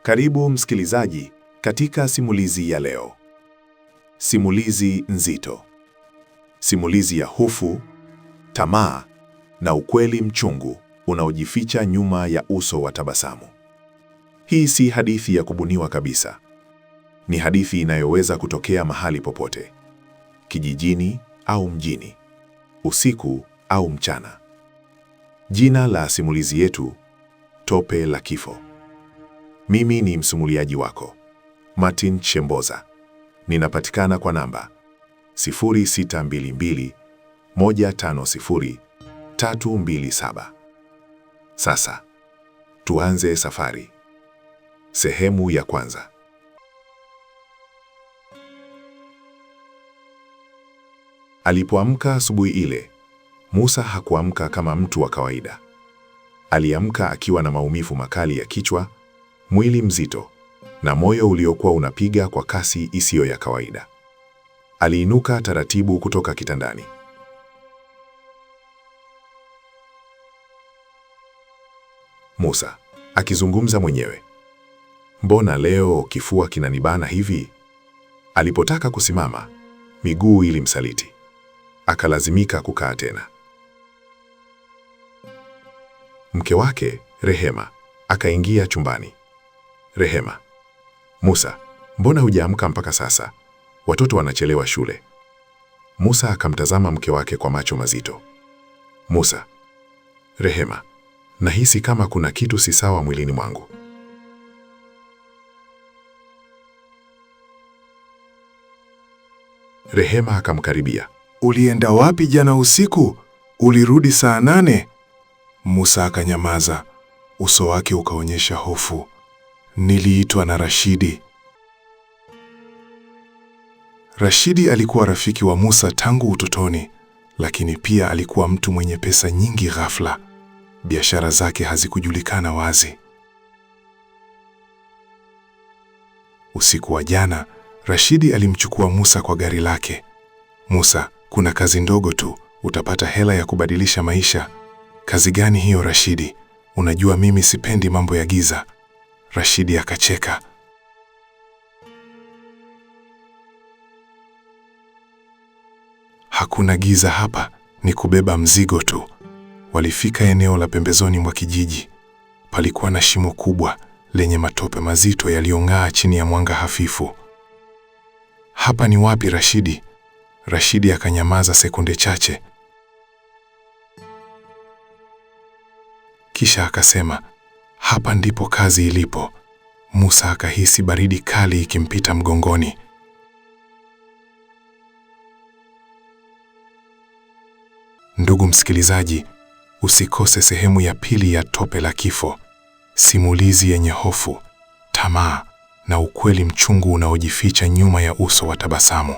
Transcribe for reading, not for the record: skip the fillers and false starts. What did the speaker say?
Karibu msikilizaji katika simulizi ya leo. Simulizi nzito. Simulizi ya hofu, tamaa na ukweli mchungu unaojificha nyuma ya uso wa tabasamu. Hii si hadithi ya kubuniwa kabisa. Ni hadithi inayoweza kutokea mahali popote. Kijijini au mjini. Usiku au mchana. Jina la simulizi yetu, Tope la Kifo. Mimi ni msimuliaji wako, Martin Shemboza. Ninapatikana kwa namba 0622 150 327. Sasa, tuanze safari. Sehemu ya kwanza. Alipoamka asubuhi ile, Musa hakuamka kama mtu wa kawaida. Aliamka akiwa na maumivu makali ya kichwa, mwili mzito na moyo uliokuwa unapiga kwa kasi isiyo ya kawaida. Aliinuka taratibu kutoka kitandani. Musa akizungumza mwenyewe. Mbona leo kifua kinanibana hivi? Alipotaka kusimama, miguu ilimsaliti. Akalazimika kukaa tena. Mke wake, Rehema, akaingia chumbani. Rehema: Musa, mbona hujaamka mpaka sasa? Watoto wanachelewa shule. Musa akamtazama mke wake kwa macho mazito. Musa: Rehema, nahisi kama kuna kitu si sawa mwilini mwangu. Rehema akamkaribia. Ulienda wapi jana usiku? Ulirudi saa 8? Musa akanyamaza, uso wake ukaonyesha hofu. Niliitwa na Rashidi. Rashidi alikuwa rafiki wa Musa tangu utotoni, lakini pia alikuwa mtu mwenye pesa nyingi ghafla. Biashara zake hazikujulikana wazi. Usiku wa jana, Rashidi alimchukua Musa kwa gari lake. Musa, kuna kazi ndogo tu, utapata hela ya kubadilisha maisha. Kazi gani hiyo Rashidi? Unajua mimi sipendi mambo ya giza. Rashidi akacheka. Hakuna giza hapa, ni kubeba mzigo tu. Walifika eneo la pembezoni mwa kijiji. Palikuwa na shimo kubwa lenye matope mazito yaliyong'aa chini ya mwanga hafifu. Hapa ni wapi Rashidi? Rashidi akanyamaza sekunde chache. Kisha akasema, hapa ndipo kazi ilipo. Musa akahisi baridi kali ikimpita mgongoni. Ndugu msikilizaji, usikose sehemu ya pili ya Tope la Kifo. Simulizi yenye hofu, tamaa na ukweli mchungu unaojificha nyuma ya uso wa tabasamu.